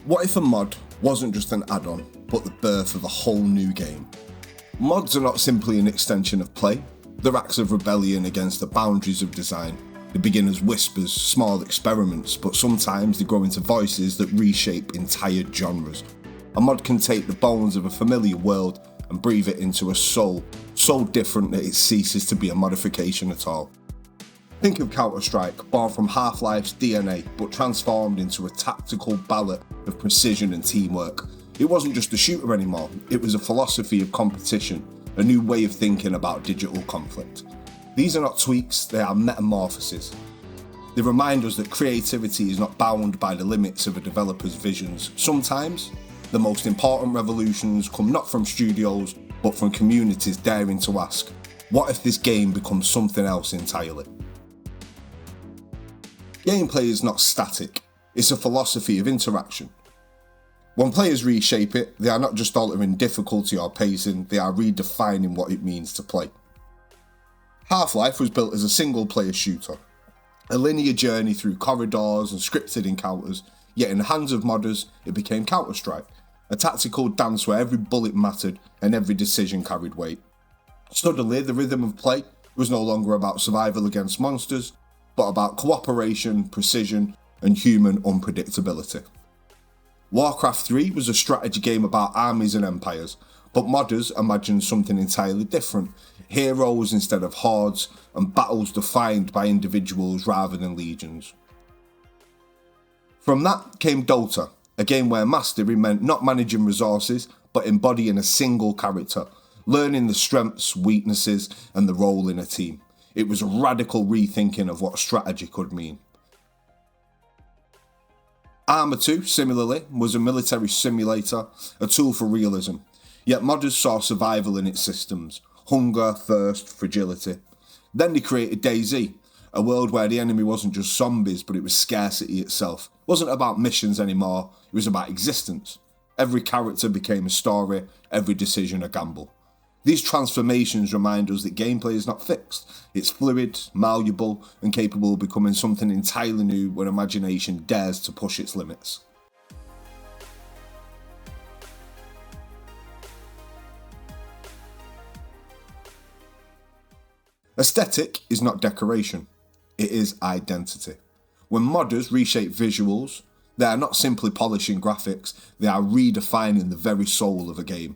What if a mod wasn't just an add-on, but the birth of a whole new game? Mods are not simply an extension of play, they're acts of rebellion against the boundaries of design. They begin as whispers, small experiments, but sometimes they grow into voices that reshape entire genres. A mod can take the bones of a familiar world and breathe it into a soul, so different that it ceases to be a modification at all. Think of Counter-Strike, born from Half-Life's DNA, but transformed into a tactical ballad of precision and teamwork. It wasn't just a shooter anymore, it was a philosophy of competition, a new way of thinking about digital conflict. These are not tweaks, they are metamorphoses. They remind us that creativity is not bound by the limits of a developer's visions. Sometimes, the most important revolutions come not from studios, but from communities daring to ask, what if this game becomes something else entirely? Gameplay is not static, it's a philosophy of interaction. When players reshape it, they are not just altering difficulty or pacing, they are redefining what it means to play. Half-Life was built as a single-player shooter, a linear journey through corridors and scripted encounters, yet in the hands of modders, it became Counter-Strike, a tactical dance where every bullet mattered and every decision carried weight. Suddenly, the rhythm of play was no longer about survival against monsters, but about cooperation, precision, and human unpredictability. Warcraft 3 was a strategy game about armies and empires, but modders imagined something entirely different. Heroes instead of hordes, and battles defined by individuals rather than legions. From that came DotA, a game where mastery meant not managing resources, but embodying a single character, learning the strengths, weaknesses, and the role in a team. It was a radical rethinking of what strategy could mean. Arma 2, similarly, was a military simulator, a tool for realism, yet modders saw survival in its systems, hunger, thirst, fragility. Then they created DayZ, a world where the enemy wasn't just zombies, but it was scarcity itself. It wasn't about missions anymore, it was about existence. Every character became a story, every decision a gamble. These transformations remind us that gameplay is not fixed. It's fluid, malleable, and capable of becoming something entirely new when imagination dares to push its limits. Aesthetic is not decoration, it is identity. When modders reshape visuals, they are not simply polishing graphics, they are redefining the very soul of a game.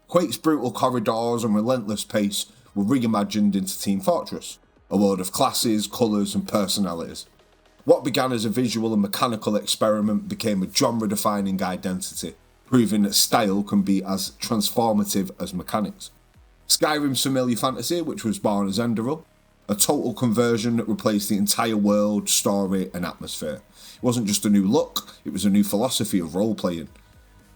Quake's brutal corridors and relentless pace were reimagined into Team Fortress, a world of classes, colours and personalities. What began as a visual and mechanical experiment became a genre-defining identity, proving that style can be as transformative as mechanics. Skyrim's familiar fantasy, which was born as Enderal, a total conversion that replaced the entire world, story and atmosphere. It wasn't just a new look, it was a new philosophy of role-playing.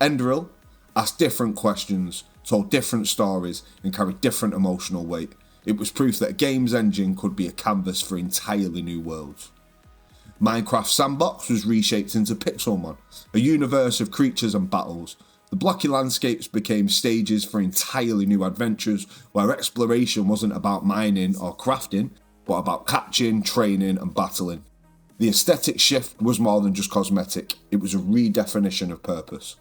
Enderal asked different questions, told different stories and carried different emotional weight. It was proof that a game's engine could be a canvas for entirely new worlds. Minecraft's sandbox was reshaped into Pixelmon, a universe of creatures and battles. The blocky landscapes became stages for entirely new adventures where exploration wasn't about mining or crafting, but about catching, training and battling. The aesthetic shift was more than just cosmetic, it was a redefinition of purpose.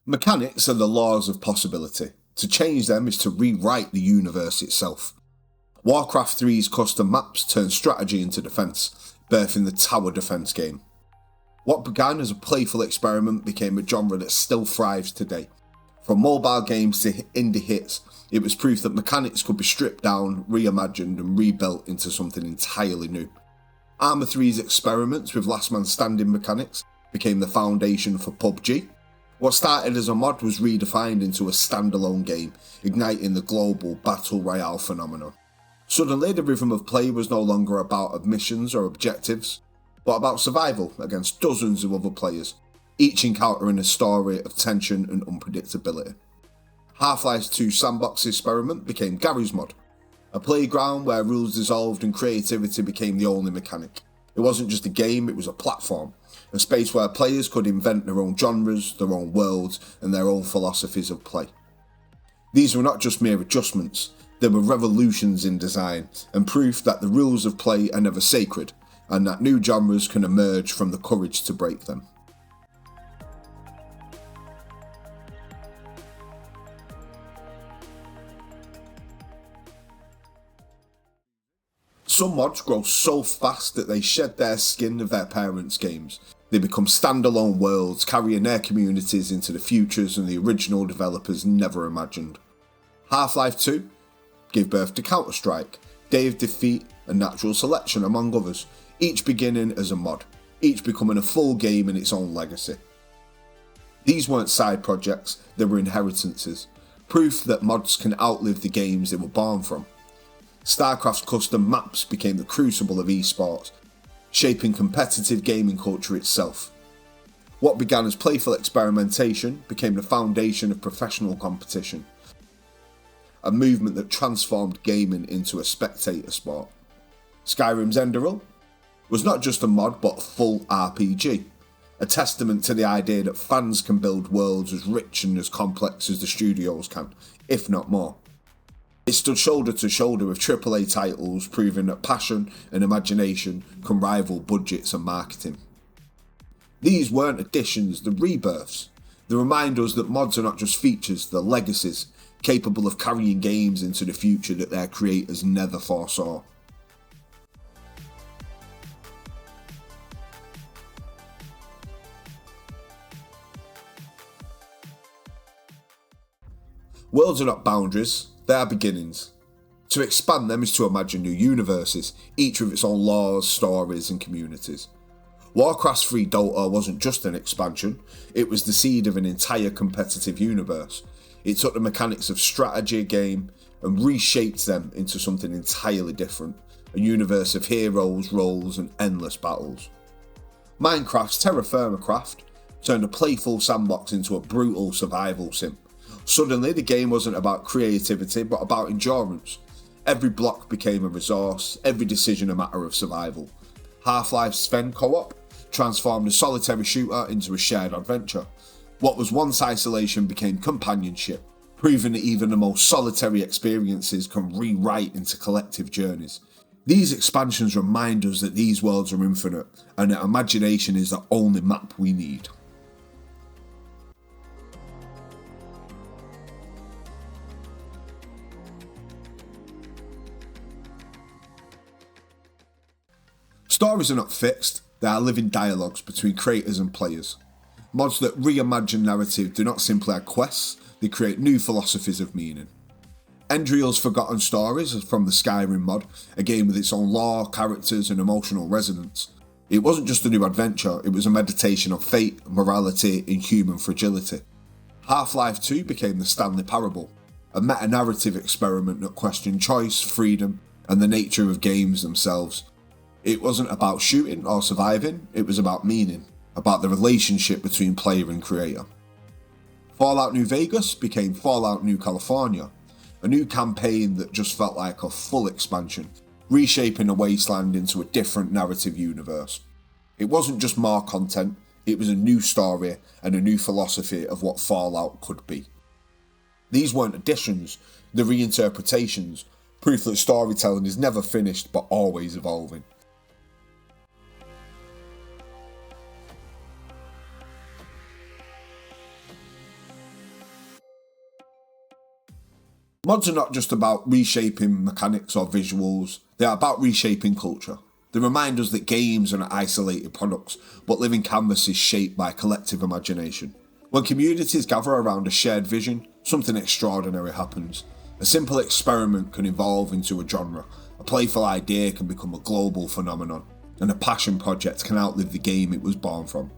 Mechanics are the laws of possibility. To change them is to rewrite the universe itself. Warcraft 3's custom maps turned strategy into defence, birthing the tower defence game. What began as a playful experiment became a genre that still thrives today. From mobile games to indie hits, it was proof that mechanics could be stripped down, reimagined and rebuilt into something entirely new. Arma 3's experiments with last man standing mechanics became the foundation for PUBG. What started as a mod was redefined into a standalone game, igniting the global battle royale phenomenon. Suddenly, the rhythm of play was no longer about missions or objectives, but about survival against dozens of other players, each encountering a story of tension and unpredictability. Half-Life 2 sandbox experiment became Gary's mod, a playground where rules dissolved and creativity became the only mechanic. It wasn't just a game, it was a platform. A space where players could invent their own genres, their own worlds, and their own philosophies of play. These were not just mere adjustments, they were revolutions in design and proof that the rules of play are never sacred and that new genres can emerge from the courage to break them. Some mods grow so fast that they shed their skin of their parents' games. They become standalone worlds, carrying their communities into the futures and the original developers never imagined. Half-Life 2 gave birth to Counter-Strike, Day of Defeat and Natural Selection among others, each beginning as a mod, each becoming a full game in its own legacy. These weren't side projects, they were inheritances, proof that mods can outlive the games they were born from. StarCraft's custom maps became the crucible of esports, shaping competitive gaming culture itself. What began as playful experimentation became the foundation of professional competition, a movement that transformed gaming into a spectator sport. Skyrim's Enderal was not just a mod but a full RPG, a testament to the idea that fans can build worlds as rich and as complex as the studios can, if not more. It stood shoulder to shoulder with AAA titles, proving that passion and imagination can rival budgets and marketing. These weren't additions, they're rebirths. They remind us that mods are not just features, they're legacies, capable of carrying games into the future that their creators never foresaw. Worlds are not boundaries, they are beginnings. To expand them is to imagine new universes, each with its own laws, stories and communities. Warcraft's free DotA wasn't just an expansion, it was the seed of an entire competitive universe. It took the mechanics of strategy game and reshaped them into something entirely different, a universe of heroes, roles and endless battles. Minecraft's Terra Firma Craft turned a playful sandbox into a brutal survival sim. Suddenly the game wasn't about creativity but about endurance. Every block became a resource, every decision a matter of survival. Half-Life Sven co-op transformed a solitary shooter into a shared adventure. What was once isolation became companionship, proving that even the most solitary experiences can rewrite into collective journeys. These expansions remind us that these worlds are infinite and that imagination is the only map we need. Stories are not fixed, they are living dialogues between creators and players. Mods that reimagine narrative do not simply add quests, they create new philosophies of meaning. Endreal's Forgotten Stories is from the Skyrim mod, a game with its own lore, characters and emotional resonance. It wasn't just a new adventure, it was a meditation on fate, morality and human fragility. Half-Life 2 became the Stanley Parable, a meta-narrative experiment that questioned choice, freedom and the nature of games themselves. It wasn't about shooting or surviving, it was about meaning, about the relationship between player and creator. Fallout New Vegas became Fallout New California, a new campaign that just felt like a full expansion, reshaping a wasteland into a different narrative universe. It wasn't just more content, it was a new story and a new philosophy of what Fallout could be. These weren't additions, they're reinterpretations, proof that storytelling is never finished but always evolving. Mods are not just about reshaping mechanics or visuals, they are about reshaping culture. They remind us that games are not isolated products, but living canvases shaped by collective imagination. When communities gather around a shared vision, something extraordinary happens. A simple experiment can evolve into a genre, a playful idea can become a global phenomenon, and a passion project can outlive the game it was born from.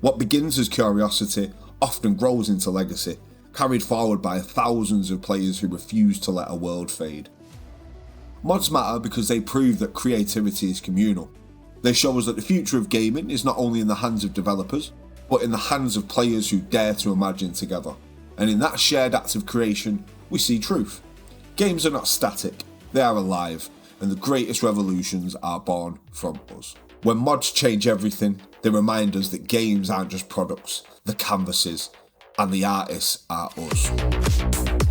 What begins as curiosity often grows into legacy, carried forward by thousands of players who refuse to let a world fade. Mods matter because they prove that creativity is communal. They show us that the future of gaming is not only in the hands of developers, but in the hands of players who dare to imagine together. And in that shared act of creation, we see truth. Games are not static, they are alive, and the greatest revolutions are born from us. When mods change everything, they remind us that games aren't just products, they're canvases, and the artists are us.